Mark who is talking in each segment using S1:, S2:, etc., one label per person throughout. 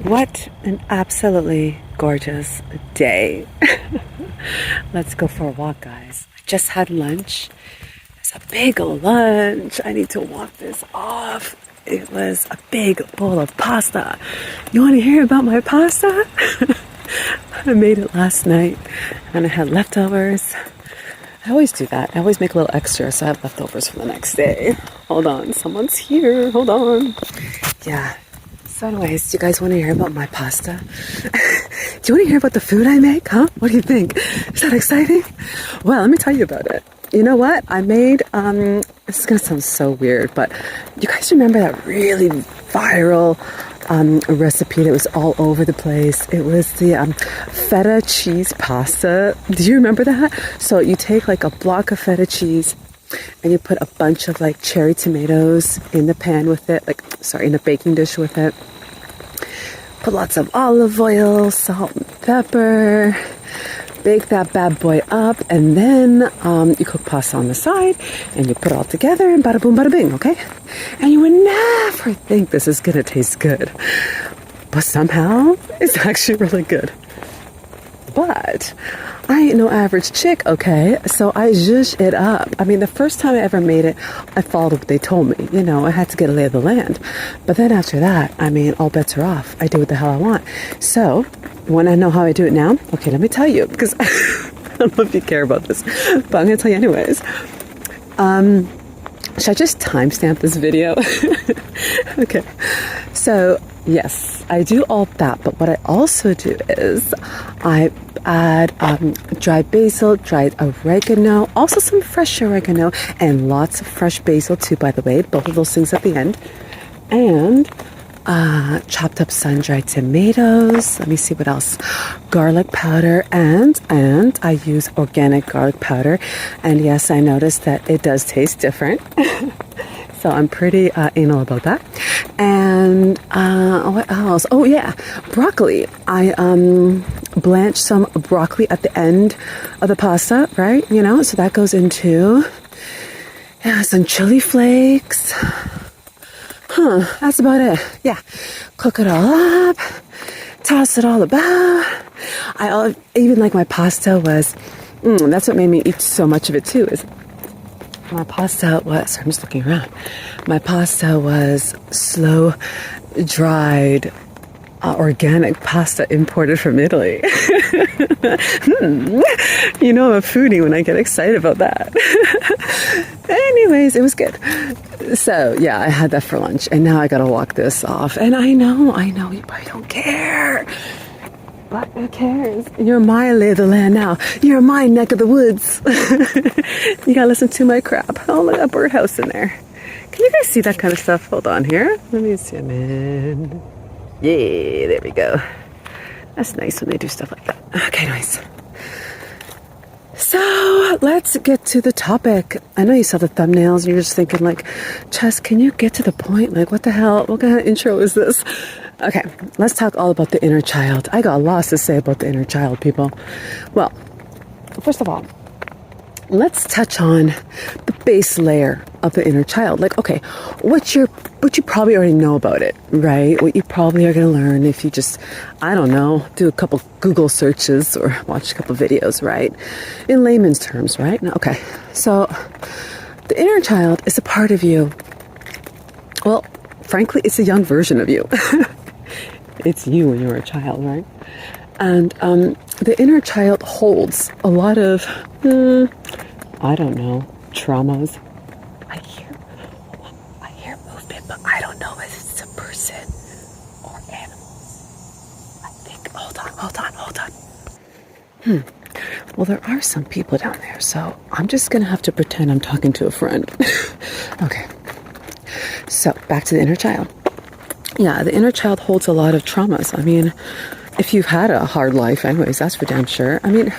S1: What an absolutely gorgeous day. Let's go for a walk, guys. I just had lunch. It's a big lunch. I need to walk this off. It was a big bowl of pasta. You want to hear about my pasta? I made it last night and I had leftovers. I always do that. I always make a little extra so I have leftovers for the next day. Hold on, someone's here. Hold on. Yeah. So anyways, do you guys want to hear about my pasta? Do you want to hear about the food I make, huh? What do you think? Is that exciting? Well, let me tell you about it. You know what? I made, this is going to sound so weird, but you guys remember that really viral recipe that was all over the place? It was the feta cheese pasta. Do you remember that? So you take like a block of feta cheese and you put a bunch of like cherry tomatoes in the pan with it, in the baking dish with it. Put lots of olive oil, salt and pepper. Bake that bad boy up, and then you cook pasta on the side, and you put it all together, and bada boom, bada bing, okay? And you would never think this is gonna taste good, but somehow it's actually really good. But I ain't no average chick, okay? So I zhuzh it up. I mean, the first time I ever made it, I followed what they told me. You know, I had to get a lay of the land. But then after that, I mean, all bets are off. I do what the hell I want. So when I know how I do it now, okay, let me tell you, because I don't know if you care about this, but I'm going to tell you anyways. Should I just timestamp this video? Okay. So yes, I do all that, but what I also do is I add dried basil, dried oregano, also some fresh oregano, and lots of fresh basil too, by the way, both of those things at the end. And chopped up sun-dried tomatoes. Let me see what else. Garlic powder and I use organic garlic powder. And yes, I noticed that it does taste different. So I'm pretty anal about that. And what else? Oh yeah, broccoli. I blanch some broccoli at the end of the pasta, right? You know, so that goes into some chili flakes. That's about it. Yeah, cook it all up, toss it all about. I even like my pasta was, that's what made me eat so much of it too, is my pasta was, I'm just looking around, my pasta was slow dried organic pasta imported from Italy. You know I'm a foodie when I get excited about that. Anyways, it was good. So yeah, I had that for lunch, and now I gotta walk this off. And I know, you probably don't care. But who cares? You're my lay of the land now. You're my neck of the woods. You gotta listen to my crap. Oh, look at that birdhouse in there. Can you guys see that kind of stuff? Hold on here. Let me zoom in. Yeah, there we go. That's nice when they do stuff like that. Okay, nice. So let's get to the topic. I know you saw the thumbnails and you're just thinking like, Chess, can you get to the point? Like, what the hell? What kind of intro is this? Okay, let's talk all about the inner child. I got lots to say about the inner child, people. Well, first of all, let's touch on the base layer of the inner child. Like, okay, what you probably already know about it, right? What you probably are going to learn if you just, I don't know, do a couple Google searches or watch a couple videos, right? In layman's terms, right? No, okay, so the inner child is a part of you. Well, frankly, it's a young version of you. It's you when you were a child, right? And the inner child holds a lot of, I don't know, traumas. I hear movement, but I don't know if it's a person or animals. I think, hold on. Well, there are some people down there, so I'm just going to have to pretend I'm talking to a friend. Okay. So, back to the inner child. Yeah, the inner child holds a lot of traumas. I mean, if you've had a hard life, anyways, that's for damn sure. I mean,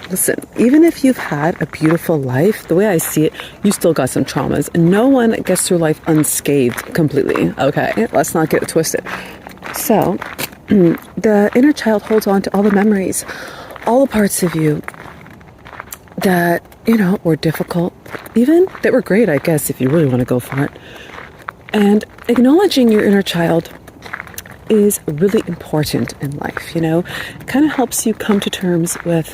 S1: listen, even if you've had a beautiful life, the way I see it, you still got some traumas. No one gets through life unscathed completely, okay? Let's not get it twisted. So, the inner child holds on to all the memories, all the parts of you that, you know, were difficult, even that were great, I guess, if you really want to go for it. And acknowledging your inner child is really important in life, It kind of helps you come to terms with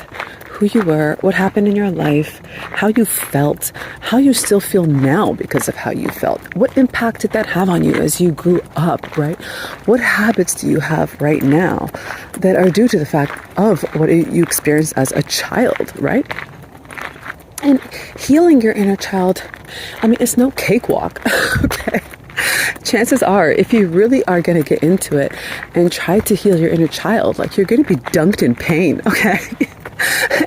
S1: who you were, what happened in your life, how you felt, how you still feel now because of how you felt. What impact did that have on you as you grew up, right? What habits do you have right now that are due to the fact of what you experienced as a child, right? And healing your inner child, it's no cakewalk, okay? Chances are, if you really are going to get into it and try to heal your inner child, you're going to be dunked in pain, okay?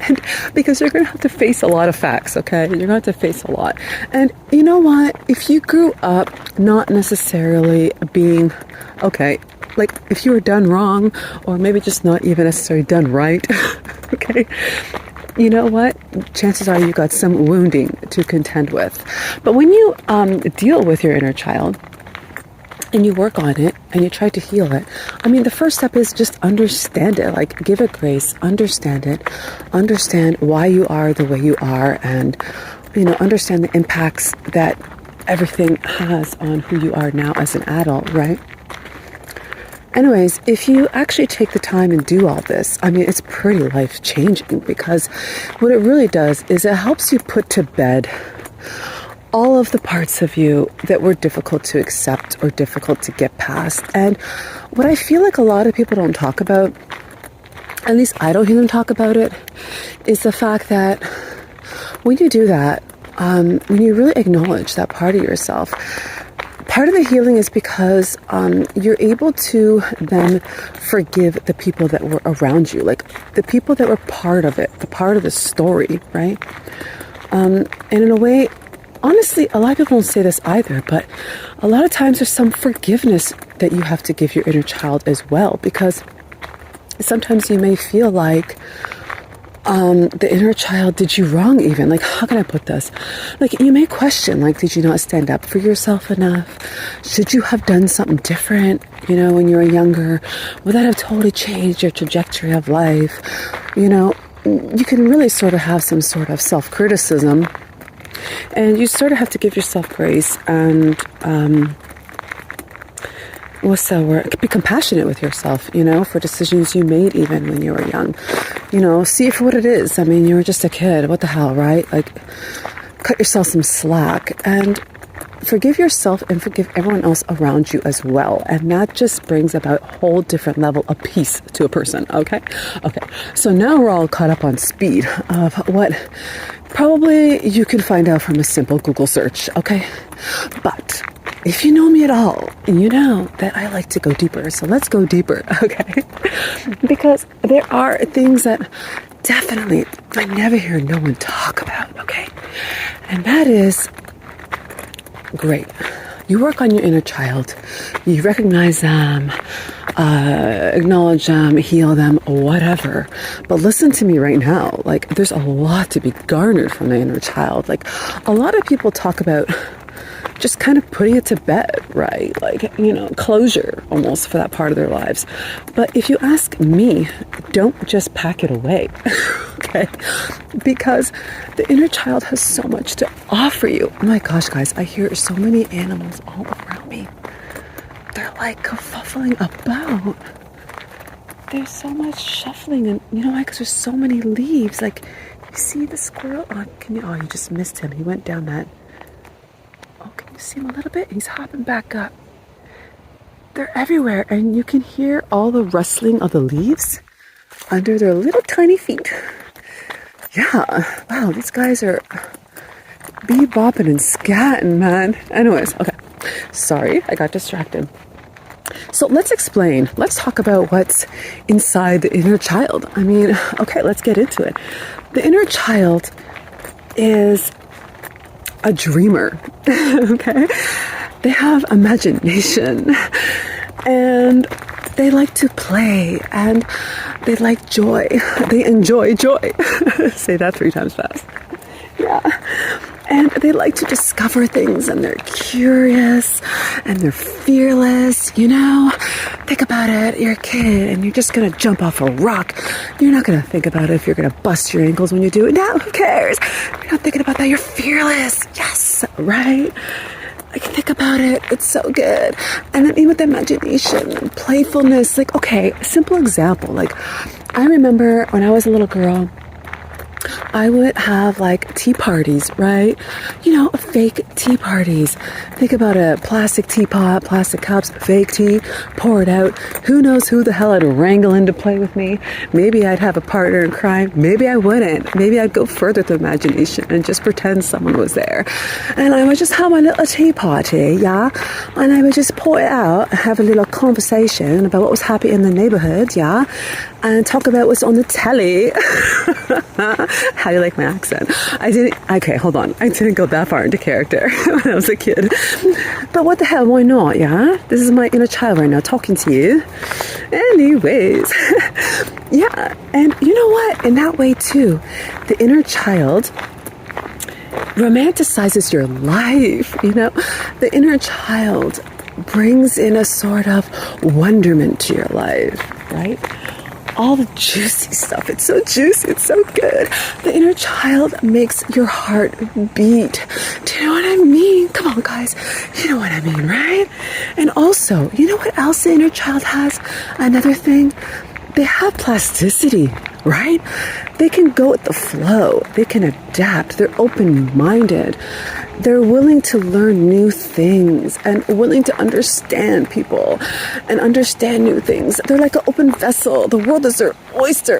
S1: And because you're going to have to face a lot of facts, okay? You're going to have to face a lot. And you know what? If you grew up not necessarily being, okay, if you were done wrong, or maybe just not even necessarily done right, okay? You know what? Chances are you got some wounding to contend with. But when you deal with your inner child, and you work on it and you try to heal it, the first step is just understand it. Give it grace, understand it, understand why you are the way you are, and understand the impacts that everything has on who you are now as an adult, right? Anyways, if you actually take the time and do all this, it's pretty life-changing, because what it really does is it helps you put to bed all of the parts of you that were difficult to accept or difficult to get past. And what I feel like a lot of people don't talk about, at least I don't hear them talk about it, is the fact that when you do that, when you really acknowledge that part of yourself, part of the healing is because you're able to then forgive the people that were around you, the people that were part of it, the part of the story, right? And in a way, honestly, a lot of people don't say this either, but a lot of times there's some forgiveness that you have to give your inner child as well, because sometimes you may feel like the inner child did you wrong even. How can I put this? You may question, did you not stand up for yourself enough? Should you have done something different, when you were younger? Would that have totally changed your trajectory of life? You can really sort of have some sort of self-criticism, and you sort of have to give yourself grace and, be compassionate with yourself, for decisions you made even when you were young. See it for what it is. You were just a kid. What the hell, right? Cut yourself some slack and forgive yourself and forgive everyone else around you as well. And that just brings about a whole different level of peace to a person, okay? Okay, so now we're all caught up on speed of what probably you can find out from a simple Google search, okay? But if you know me at all, you know that I like to go deeper. So let's go deeper, okay? Because there are things that definitely I never hear no one talk about, okay? And that is, great. You work on your inner child. You recognize them, acknowledge them, heal them, whatever. But listen to me right now. There's a lot to be garnered from the inner child. A lot of people talk about just kind of putting it to bed, right? Closure almost for that part of their lives. But if you ask me, don't just pack it away, okay? Because the inner child has so much to offer you. Oh my gosh, guys, I hear so many animals all around me. They're kerfuffling about. There's so much shuffling, and you know why? Because there's so many leaves. You see the squirrel? Oh, you just missed him. He went down that. Oh, can you see him a little bit? He's hopping back up. They're everywhere, and you can hear all the rustling of the leaves under their little tiny feet. Yeah, wow, these guys are bebopping and scatting, man. Anyways, okay. Sorry, I got distracted. So let's explain. Let's talk about what's inside the inner child. Okay, let's get into it. The inner child is a dreamer, okay? They have imagination, and they like to play, and they like joy. They enjoy joy. Say that 3 times fast. Yeah. And they like to discover things, and they're curious, and they're fearless, Think about it. You're a kid, and you're just going to jump off a rock. You're not going to think about it if you're going to bust your ankles when you do it. No, who cares? You're not thinking about that. You're fearless. Yes, right? Like, think about it. It's so good. And then even with the imagination and playfulness, like, okay, simple example. Like, I remember when I was a little girl, I would have like tea parties, right? Fake tea parties. Think about a plastic teapot, plastic cups, fake tea, pour it out. Who knows who the hell I'd wrangle in to play with me? Maybe I'd have a partner in crime. Maybe I wouldn't. Maybe I'd go further with imagination and just pretend someone was there. And I would just have my little tea party, yeah? And I would just pour it out, have a little conversation about what was happening in the neighborhood, yeah? And talk about what's on the telly. How do you like my accent? Okay, hold on. I didn't go that far into character when I was a kid. But what the hell, why not, yeah? This is my inner child right now talking to you. Anyways, yeah. And you know what? In that way too, the inner child romanticizes your life, The inner child brings in a sort of wonderment to your life, right? All the juicy stuff. It's so juicy. It's so good. The inner child makes your heart beat. Do you know what I mean? Come on, guys. You know what I mean, right? And also, you know what else the inner child has? Another thing. They have plasticity, right? They can go with the flow. They can adapt. They're open-minded. They're willing to learn new things and willing to understand people and understand new things. They're like an open vessel. The world is their oyster.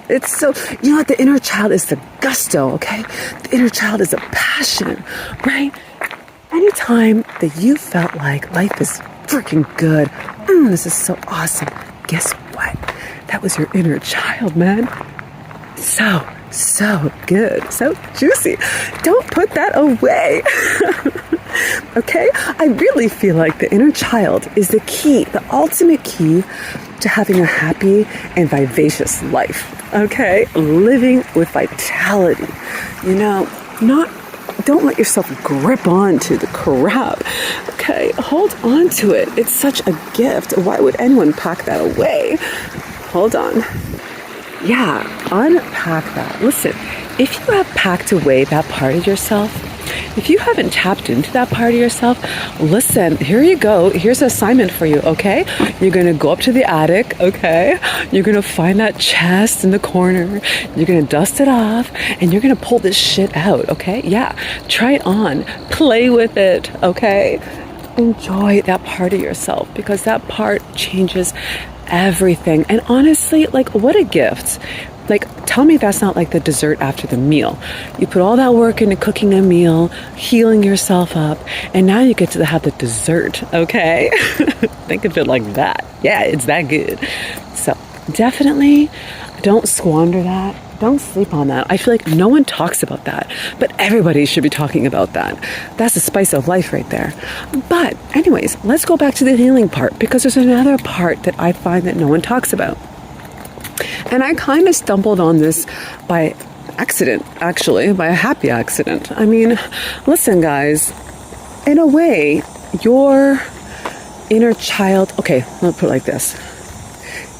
S1: It's so, you know what? The inner child is the gusto, okay? The inner child is a passion, right? Anytime that you felt like life is freaking good, this is so awesome, guess what? That was your inner child, man. So good. So juicy. Don't put that away. Okay? I really feel like the inner child is the key, the ultimate key to having a happy and vivacious life. Okay? Living with vitality. Don't let yourself grip on to the crap. Okay? Hold on to it. It's such a gift. Why would anyone pack that away? Hold on. Yeah, unpack that. Listen, if you have packed away that part of yourself, if you haven't tapped into that part of yourself, listen, here you go. Here's an assignment for you, okay? You're going to go up to the attic, okay? You're going to find that chest in the corner. You're going to dust it off, and you're going to pull this shit out, okay? Yeah, try it on. Play with it, okay? Enjoy that part of yourself, because that part changes everything. And honestly, like, what a gift. Like, tell me that's not like the dessert after the meal. You put all that work into cooking a meal, healing yourself up, and now you get to have the dessert, okay? Think of it like that. Yeah, it's that good. So definitely don't squander that. Don't sleep on that. I feel like no one talks about that, but everybody should be talking about that. That's the spice of life right there. But anyways, let's go back to the healing part, because there's another part that I find that no one talks about. And I kind of stumbled on this by accident, actually, by a happy accident. I mean, listen, guys, in a way, your inner child, okay, let me put it like this.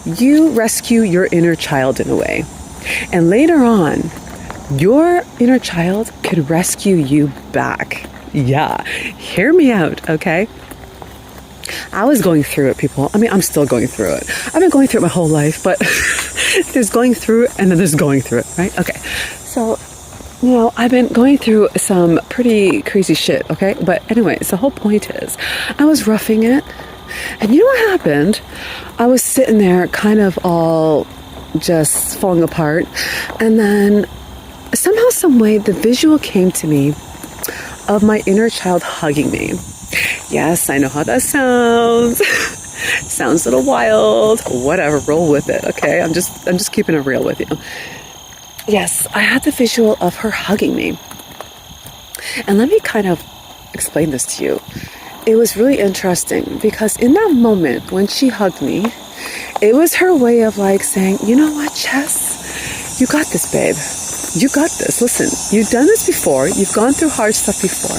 S1: You rescue your inner child in a way. And later on, your inner child could rescue you back. Yeah, hear me out, okay? I was going through it, people. I mean, I'm still going through it. I've been going through it my whole life, but there's going through it and then there's going through it, right? Okay, so, I've been going through some pretty crazy shit, okay? But anyways, the whole point is, I was roughing it. And you know what happened? I was sitting there kind of all just falling apart, and then somehow, some way, the visual came to me of my inner child hugging me. Yes, I know how that sounds. Sounds a little wild. Whatever, roll with it, okay? I'm just keeping it real with you. Yes, I had the visual of her hugging me. And let me kind of explain this to you. It was really interesting, because in that moment when she hugged me, it was her way of like saying, you know what, Chess? You got this, babe. You got this. Listen, you've done this before. You've gone through hard stuff before.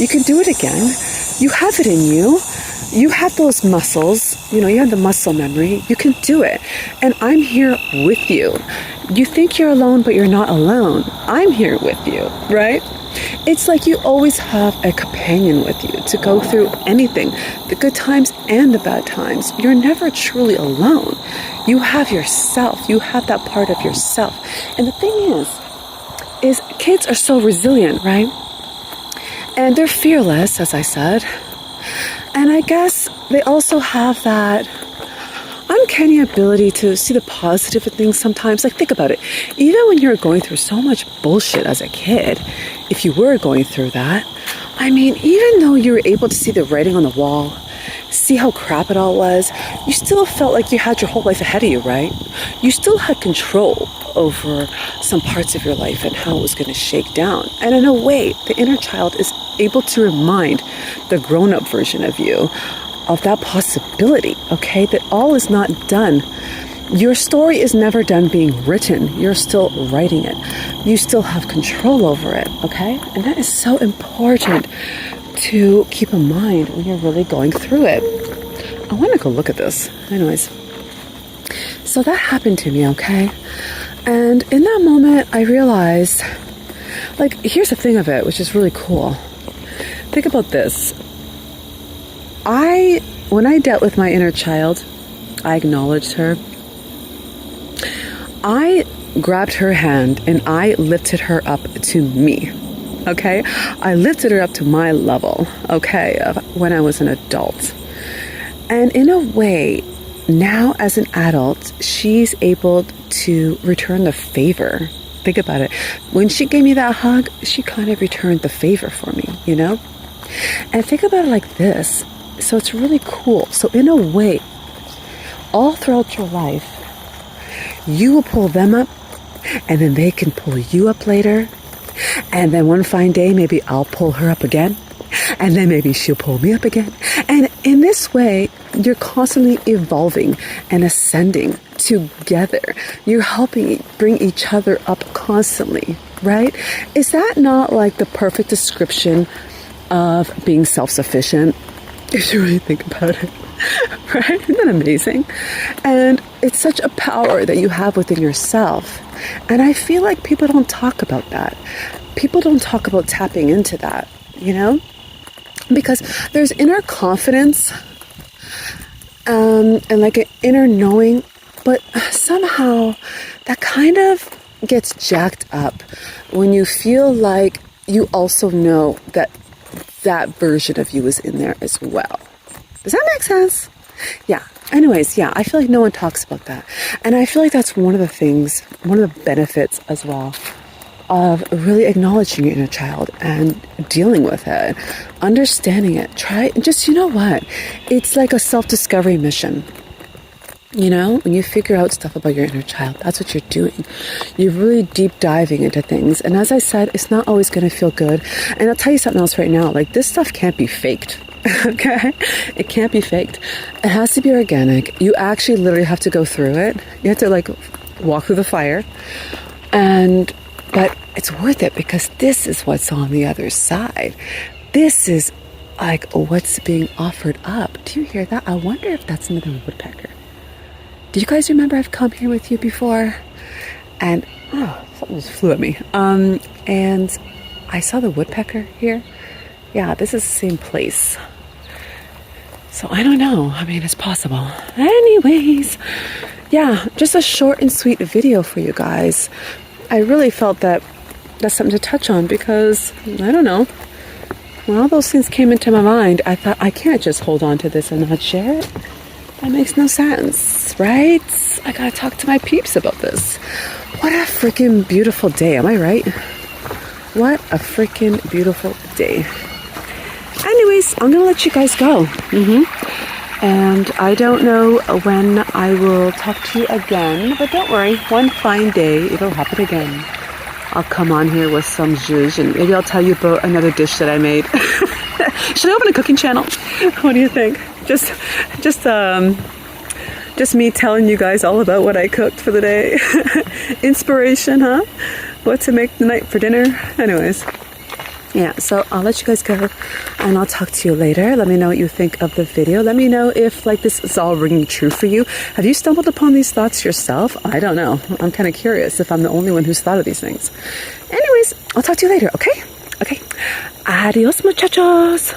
S1: You can do it again. You have it in you. You have those muscles, you have the muscle memory. You can do it. And I'm here with you. You think you're alone, but you're not alone. I'm here with you, right? It's like you always have a companion with you to go through anything, the good times and the bad times. You're never truly alone. You have yourself. You have that part of yourself. And the thing is kids are so resilient, right? And they're fearless, as I said. And I guess they also have that uncanny ability to see the positive in things sometimes. Like, think about it. Even when you're going through so much bullshit as a kid, if you were going through that, I mean, even though you were able to see the writing on the wall, see how crap it all was, you still felt like you had your whole life ahead of you, right? You still had control over some parts of your life and how it was going to shake down. And in a way, the inner child is able to remind the grown-up version of you of that possibility, okay? That all is not done. Your story is never done being written. You're still writing it. You still have control over it, okay? And that is so important to keep in mind when you're really going through it. I want to go look at this. Anyways, so that happened to me, okay? And in that moment, I realized, like, here's the thing of it, which is really cool. Think about this. When I dealt with my inner child, I acknowledged her. I grabbed her hand and I lifted her up to me, okay? I lifted her up to my level, okay, of when I was an adult. And in a way, now as an adult, she's able to return the favor. Think about it. When she gave me that hug, she kind of returned the favor for me, And think about it like this. So it's really cool. So in a way, all throughout your life, you will pull them up, and then they can pull you up later. And then one fine day, maybe I'll pull her up again. And then maybe she'll pull me up again. And in this way, you're constantly evolving and ascending together. You're helping bring each other up constantly, right? Is that not like the perfect description of being self-sufficient? If you really think about it, right? Isn't that amazing? And it's such a power that you have within yourself. And I feel like people don't talk about that. People don't talk about tapping into that, Because there's inner confidence and like an inner knowing, but somehow that kind of gets jacked up when you feel like you also know that that version of you is in there as well. Does that make sense? Yeah. Anyways, yeah, I feel like no one talks about that. And I feel like that's one of the things, one of the benefits as well of really acknowledging your inner child and dealing with it, understanding it. Just, it's like a self-discovery mission. When you figure out stuff about your inner child, that's what you're doing. You're really deep diving into things. And as I said, it's not always going to feel good. And I'll tell you something else right now. Like, this stuff can't be faked. Okay? It can't be faked. It has to be organic. You actually literally have to go through it. You have to walk through the fire. But it's worth it because this is what's on the other side. This is like what's being offered up. Do you hear that? I wonder if that's another woodpecker. Do you guys remember I've come here with you before? And something just flew at me. And I saw the woodpecker here. Yeah, this is the same place. So I don't know. I mean, it's possible. Anyways, yeah, just a short and sweet video for you guys. I really felt that that's something to touch on because, I don't know, when all those things came into my mind, I thought, I can't just hold on to this and not share it. That makes no sense, right? I gotta talk to my peeps about this. What a freaking beautiful day, am I right? What a freaking beautiful day. Anyways, I'm gonna let you guys go. And I don't know when I will talk to you again, but don't worry, one fine day, it'll happen again. I'll come on here with some zhuzh and maybe I'll tell you about another dish that I made. Should I open a cooking channel? What do you think? Just me telling you guys all about what I cooked for the day. Inspiration, huh? What to make tonight for dinner? Anyways, Yeah, so I'll let you guys go and I'll talk to you later. Let me know what you think of the video. Let me know if like this is all ringing true for you. Have you stumbled upon these thoughts yourself? I don't know. I'm kind of curious if I'm the only one who's thought of these things. Anyways, I'll talk to you later, okay? Okay. Adios, muchachos.